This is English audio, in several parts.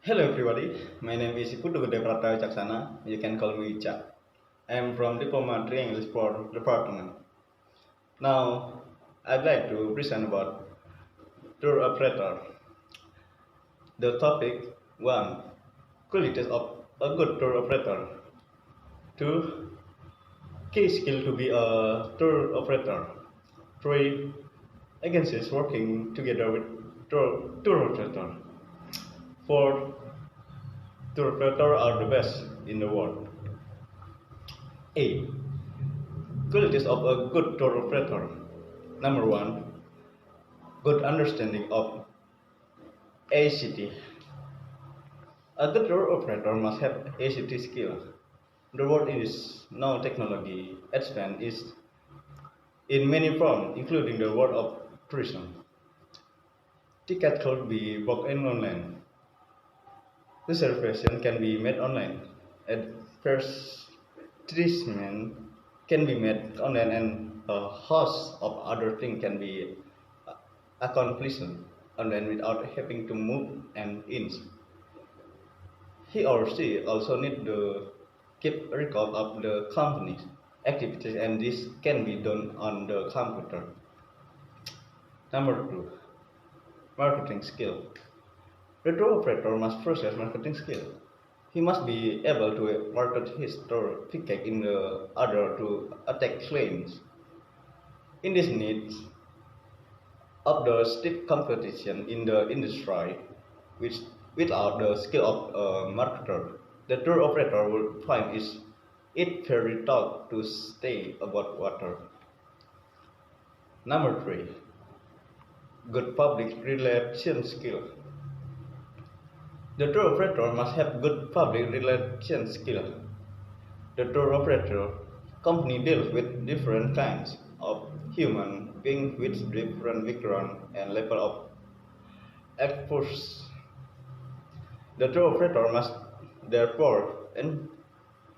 Hello everybody, my name is Pudugude Prataya Caksana. You can call me Cha. I am from Diploma English Sport Department. Now, I'd like to present about tour operator. The topic 1. Qualities of a good tour operator. 2. Key skill to be a tour operator. 3. Agencies working together with tour operator. 4. Tour operator are the best in the world. 8. Qualities of a good tour operator. Number 1. Good understanding of ACT. A good tour operator must have ACT skill. The world is now technology advanced is in many forms, including the world of tourism. Tickets could be booked in online. Reservation can be made online. Advertisement can be made online, and a host of other things can be accomplished online without having to move an inch. He or she also needs to keep a record of the company's activities, and this can be done on the computer. Number 2. Marketing skill. The tour operator must possess marketing skill. He must be able to market his tour ticket in order to attack clients. In this needs of the stiff competition in the industry, which without the skill of a marketer, the tour operator will find it very tough to stay above water. Number 3. Good public relations skill. The tour operator must have good public relations skill. The tour operator company deals with different kinds of human beings with different background and level of exposure. The tour operator must therefore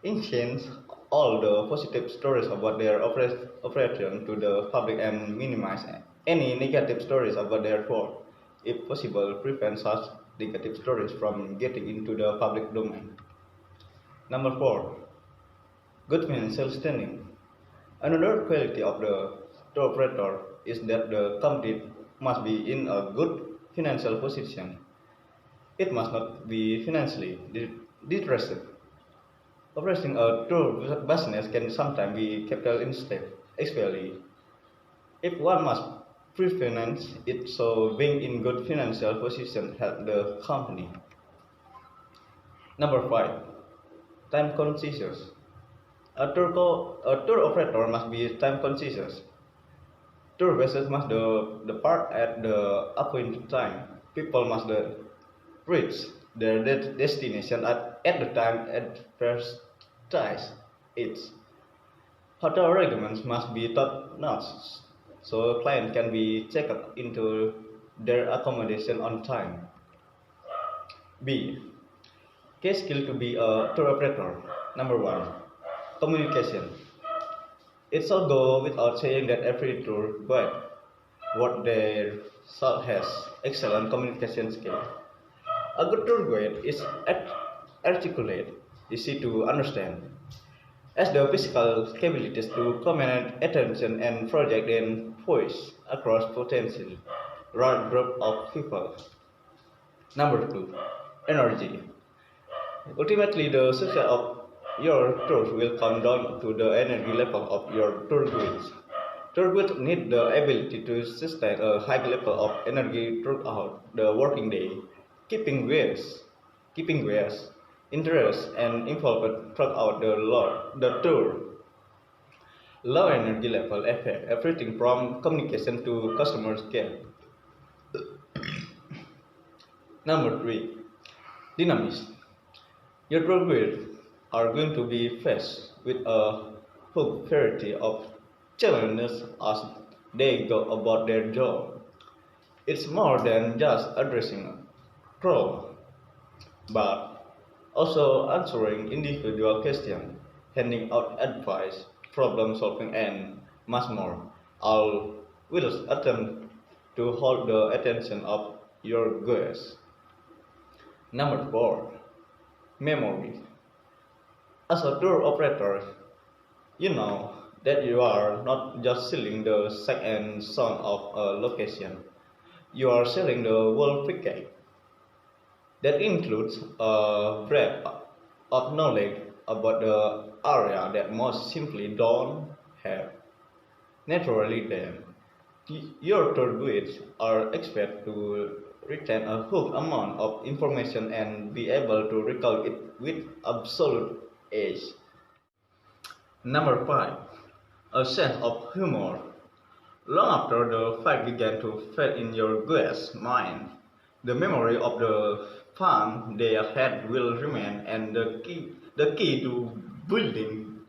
enhance all the positive stories about their operation to the public and minimize any negative stories about their tour. If possible, prevent such negative stories from getting into the public domain. Number 4. Good financial standing. Another quality of the tour operator is that the company must be in a good financial position. It must not be financially distressed. Operating a tour business can sometimes be capital intensive, especially if one must pre-finance it, so being in good financial position helps the company. Number 5. Time conscious. A tour operator must be time conscious. Tour buses must depart at the appointed time. People must reach their destination at the time advertised. Its hotel arrangements must be top-notch, so clients can be checked into their accommodation on time. B. Key skill to be a tour operator. Number 1. Communication. It shall go without saying that every tour guide what their shall has excellent communication skill. A good tour guide is articulate, easy to understand, has the physical capabilities to command attention and project their voice across potential large group of people. Number 2. Energy. Ultimately, the success of your tour will come down to the energy level of your tour guides. Tour guides need the ability to sustain a high level of energy throughout the working day, keeping guests interest and involved throughout the tour. Low energy level affect everything from communication to customer care. Number 3. Dynamism. Your tour guides are going to be faced with a whole variety of challenges as they go about their job. It's more than just addressing a crowd, but also answering individual questions, handing out advice, problem solving, and much more. All will attempt to hold the attention of your guests. Number 4. Memory. As a tour operator, you know that you are not just selling the sight and sound of a location. You are selling the whole package. That includes a breadth of knowledge about the area that most simply don't have. Naturally, then, your tour guides are expected to retain a huge amount of information and be able to recall it with absolute ease. Number 5. A sense of humor. Long after the fight began to fade in your guest's mind, the memory of the fun they had will remain, and the key to building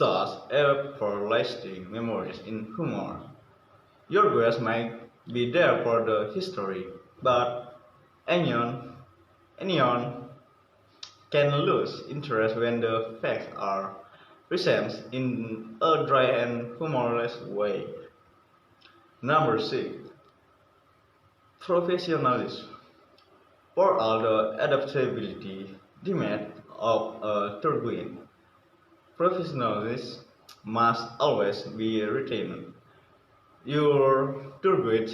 those everlasting memories in humor. Your guest might be there for the history, but anyone, anyone can lose interest when the facts are presented in a dry and humorless way. Number 6. Professionalism. For all the adaptability demand of a tour guide, professionalism must always be retained. Your tour guide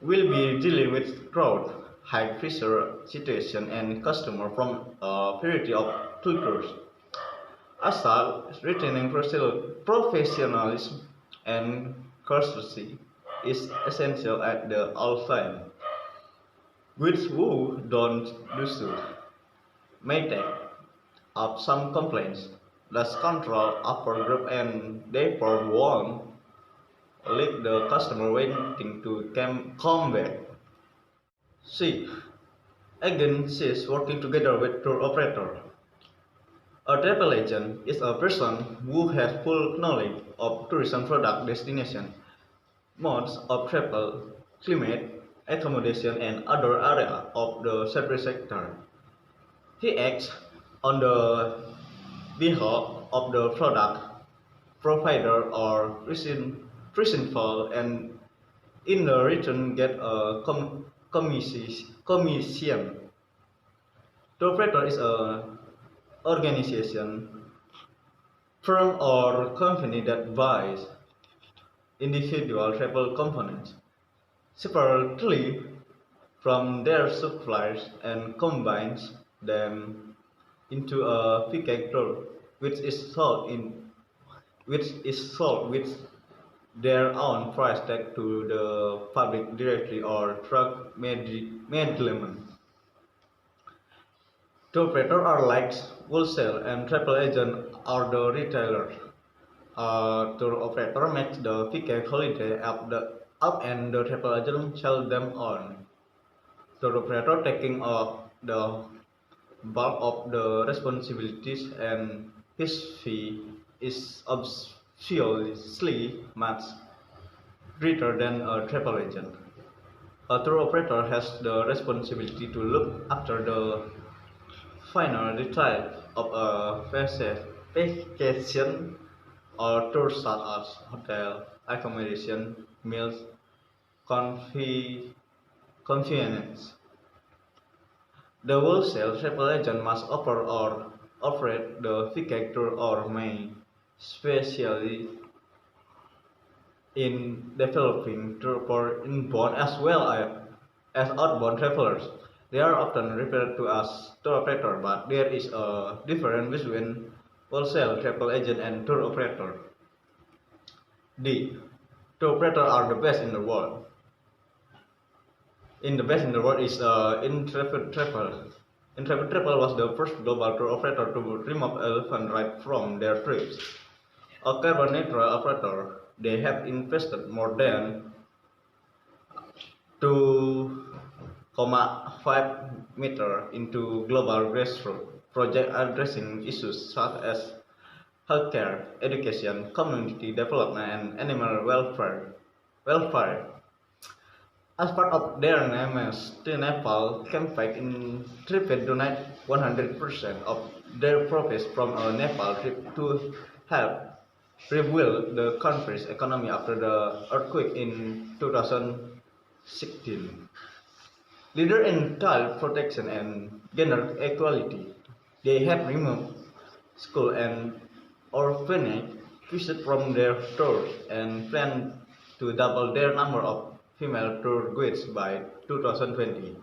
will be dealing with crowd, high pressure situation and customer from a variety of cultures. As such, retaining professionalism and courtesy is essential at the all time. Which who don't do so may take up some complaints, less control upper group and therefore won't leave the customer waiting to come back. C. Agencies working together with tour operator. A travel agent is a person who has full knowledge of tourism product destination, modes of travel, climate, accommodation and other areas of the service sector. He acts on the behalf of the product provider or principal and in the return get a commission. The operator is a organization, firm or company that buys individual travel components separately from their suppliers and combines them into a package tour, which is sold with their own price tag to the public directly or truck middlemen. Tour operators are like wholesale and travel agents are the retailers. A tour operator makes the package holiday up and the travel agent sells them on. Tour operator taking up the bulk of the responsibilities and his fee is obviously much greater than a travel agent. A tour operator has the responsibility to look after the final details of a vacation or tour such as hotel, accommodation, meals, convenience. The wholesale travel agent must offer or operate the package tour or may specialize in developing tour for inbound as well as outbound travelers. They are often referred to as tour operator, but there is a difference between wholesale travel agent and tour operator. D. Tour operators are the best in the world. The best in the world is Intrepid Travel. Intrepid Travel was the first global tour operator to remove elephant right from their trips. A carbon neutral operator, they have invested more than 2.5 meter into global grassroots projects addressing issues such as healthcare, education, community development, and animal welfare. As part of their Nepal campaign, Intrepid donate 100% of their profits from a Nepal trip to help rebuild the country's economy after the earthquake in 2016. Leader in child protection and gender equality. They have removed school and orphanage visit from their tours and plan to double their number of female tour guides by 2020.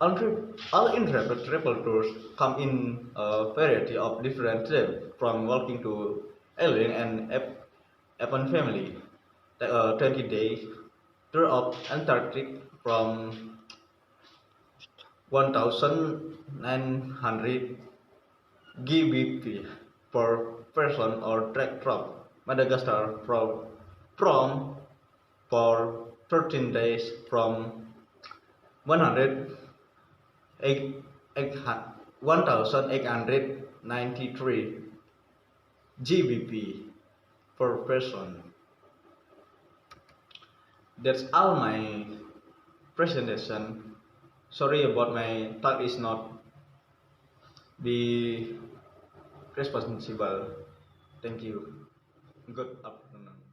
All intrepid travel tours come in a variety of different themes, from walking to alien and Apple family, 20 days tour of Antarctic from 1,900 GBP per person or trek from Madagascar from for 13 days from 100 1,893 GBP per person. That's all my presentation. Sorry about my talk is not be responsible. Thank you. Good afternoon.